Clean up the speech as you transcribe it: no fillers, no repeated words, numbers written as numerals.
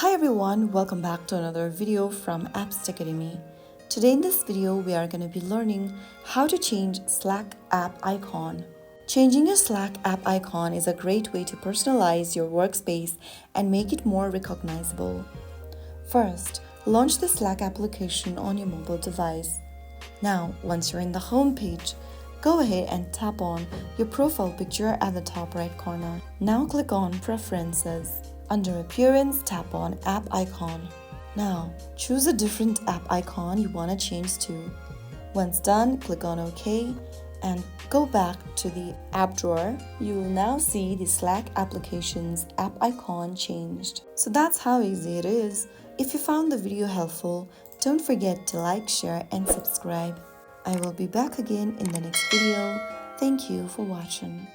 Hi everyone, welcome back to another video from Apps Academy. Today in this video, we are going to be learning how to change Slack app icon. Changing your Slack app icon is a great way to personalize your workspace and make it more recognizable. First, launch the Slack application on your mobile device. Now, once you're in the home page, go ahead and tap on your profile picture at the top right corner. Now click on Preferences. Under Appearance, tap on App Icon. Now, choose a different app icon you want to change to. Once done, click on OK and go back to the app drawer. You will now see the Slack application's app icon changed. So that's how easy it is. If you found the video helpful, don't forget to like, share and subscribe. I will be back again in the next video. Thank you for watching.